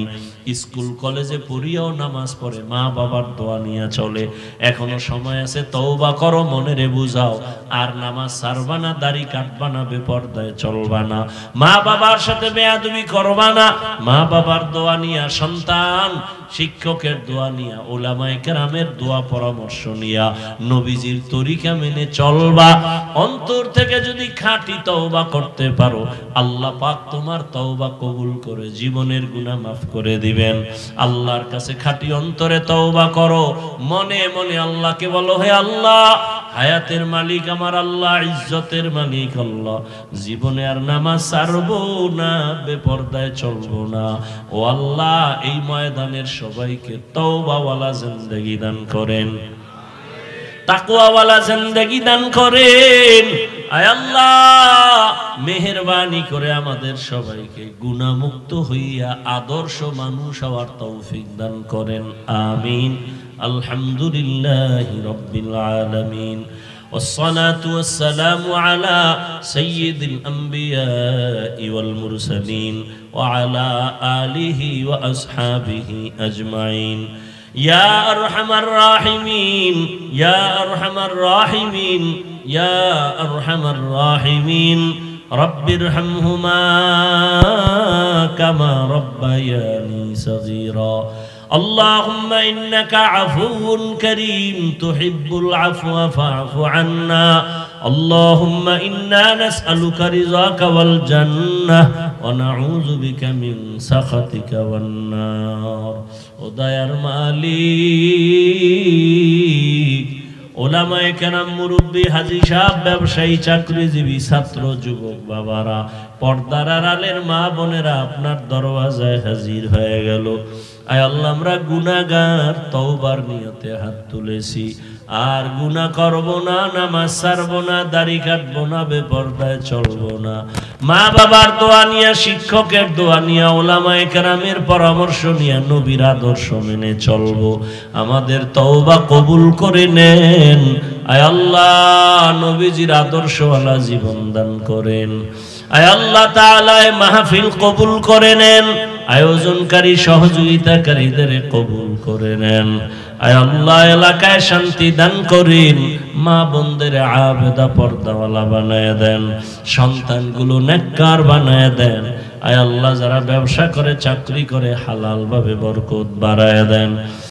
স্কুল কলেজে পড়িয়াও নামাজ পড়ে, মা বাবার দোয়া নিয়ে চলে। এখনো সময় আছে, তওবা করো, মনে রে বুঝাও, আর নামাজ ছাড়বা না, দাড়ি কাটবা না, বেপরদায় চলবা না, মা বাবার সাথে বেয়াদবি করবা না। মা বাবার দোয়া নিয়ে সন্তান শিক্ষকের দোয়া নিয়া, উলামায়ে কেরামের দোয়া পরামর্শ নিয়া নবীজির তরিকা মেনে চলবা। অন্তর থেকে যদি খাঁটি তওবা করতে পারো, আল্লাহ পাক তোমার তওবা কবুল করে জীবনের গুনাহ মাফ করে দিবেন। আল্লাহর কাছে খাঁটি অন্তরে তওবা করো, মনে মনে আল্লাহকে বলো, হে আল্লাহ, হায়াতের মালিক আমার আল্লাহ, ইজ্জতের মালিক আল্লাহ, জীবনে আর নামাজ ছাড়বো না, বেপরদায় চলবো না। ও আল্লাহ, এই ময়দানের সবাইকে তওবাওয়ালা জিন্দেগি দান করেন, তাকওয়াওয়ালা জিন্দেগি দান করেন। আয় আল্লাহ, মেহেরবানি করে আমাদের সবাইকে গুনাহমুক্ত হইয়া আদর্শ মানুষ হওয়ার তৌফিক দান করেন। আমিন। আলহামদুলিল্লাহি রাব্বিল আলামিন। والصلاة والسلام على سيد الأنبياء والمرسلين وعلى آله وأصحابه أجمعين. يا أرحم الراحمين، يا أرحم الراحمين، يا أرحم الراحمين، رب ارحمهما كما ربياني صغيرا. اللهم إنك عفو كريم تحب العفو فاعف عنا. اللهم إنا نسألك رضاك والجنة ونعوذ بك من سخطك والنار. ودير মালিক, ওলামায়ে কেরাম, মুরব্বী, হাজী সাহেব, ব্যবসায়ী, চাকরিজীবী, ছাত্র, যুবক বাবারা, পর্দার আড়ালের মা বোনেরা আপনার দরওয়াজায় হাজির হয়ে গেল। আয় আল্লাহ, আমরা গুনাহগার, তওবার নিয়তে হাত তুলেছি, আর গুনাহ করব না, নামাজ ছাড়ব না, দাড়ি কাটব না, বেপরদায় চলব না। মা বাবার দোয়া নিয়া, শিক্ষকের দোয়া নিয়া, উলামায়ে কেরামের পরামর্শ নিয়া নবীর আদর্শ মেনে চলব। আমাদের তওবা কবুল করে নেন। আয় আল্লাহ, নবীজির আদর্শওয়ালা জীবন দান করেন। আয় আল্লাহ তাআলা, মাহফিল কবুল করে নেন। আয়োজনকারী, সহযোগিতাকারীদের কবুল করে নেন। আয় আল্লাহ, এলাকায় শান্তি দান করেন। মা বোনদের আবেদা পর্দাওয়ালা বানায় দেন, সন্তানগুলো নেককার বানায় দেন। আয় আল্লাহ, যারা ব্যবসা করে, চাকরি করে, হালাল ভাবে বরকত বাড়ায় দেন।